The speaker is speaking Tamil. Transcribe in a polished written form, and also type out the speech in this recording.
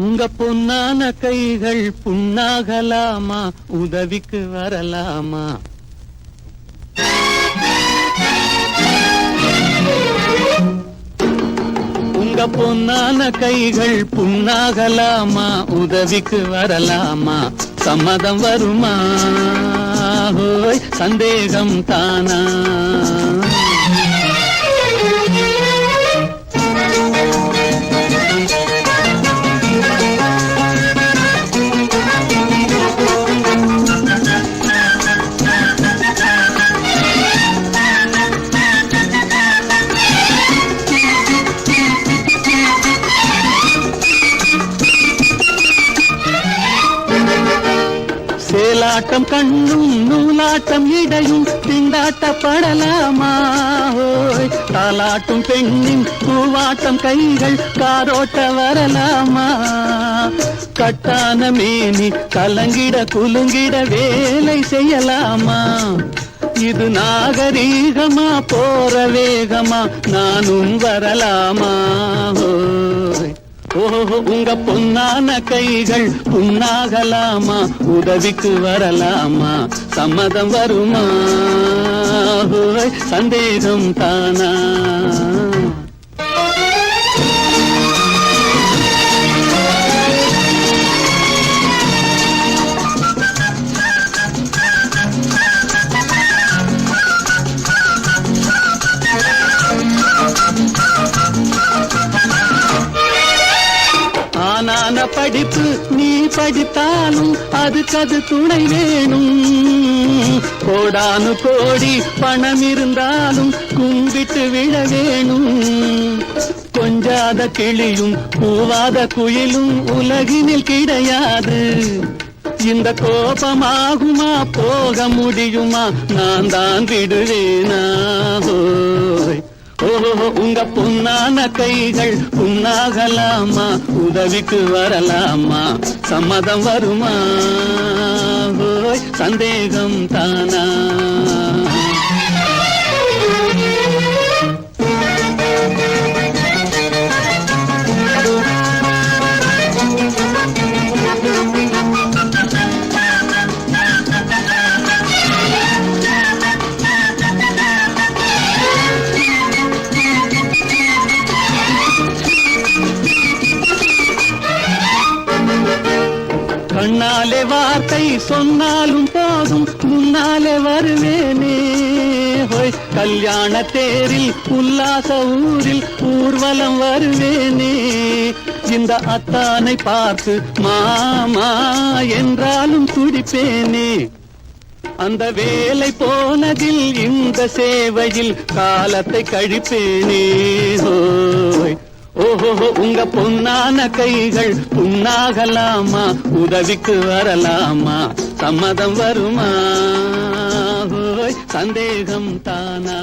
உங்க பொன்னான கைகள் புண்ணாகலாமா, உதவிக்கு வரலாமா? உங்க பொன்னான கைகள் புண்ணாகலாமா, உதவிக்கு வரலாமா? சம்மதம் வருமா? ஹோய் சந்தேகம் தானா? சேலாட்டம் கண்ணும் நூலாட்டம் இடையும் திண்டாட்டப்படலாமா? ஹோய் தாலாட்டும் பெண்ணின் பூவாட்டம் கைகள் காரோட்ட வரலாமா? கட்டான மேனி கலங்கிட குலுங்கிட வேலை செய்யலாமா? இது நாகரீகமா போற வேகமா, நானும் வரலாமா? ஹோய் ஓஹோ உங்க பொன்னான கைகள் புண்ணாகலாமா, உதவிக்கு வரலாமா? சம்மதம் வருமா? ஹோய் சந்தேகம் தானா? ஆனான படிப்பு நீ படித்தாலும் அதுக்கு துணை வேணும். கோடானு கோடி பணம் இருந்தாலும் கும்பிட்டு விழ வேணும். கொஞ்சாத கிளியும் பூவாத குயிலும் உலகினில் கிடையாது. இந்த கோபமாகுமா போக முடியுமா, நான் தான் விடுவேனா? ஓஹோ உங்க பொன்னான கைகள் புண்ணாகலாமா, உதவிக்கு வரலாமா? சம்மதம் வருமா? ஹோய் சந்தேகம் தானா? கண்ணாலே வார்த்தை சொன்னாலும் போதும், முன்னாலே வருவேனே. ஹோய் கல்யாண தேரில் உல்லாச ஊரில் ஊர்வலம் வருவேனே. இந்த அத்தானை பார்த்து மாமா என்றாலும் துடிப்பேனே. அந்த வேலை போனதில் இந்த சேவையில் காலத்தை கழிப்பேனே. ஹோய் ஓஹோ உங்க பொன்னான கைகள் புண்ணாகலாமா, உதவிக்கு வரலாமா? சம்மதம் வருமா? ஹோய் சந்தேகம் தானா?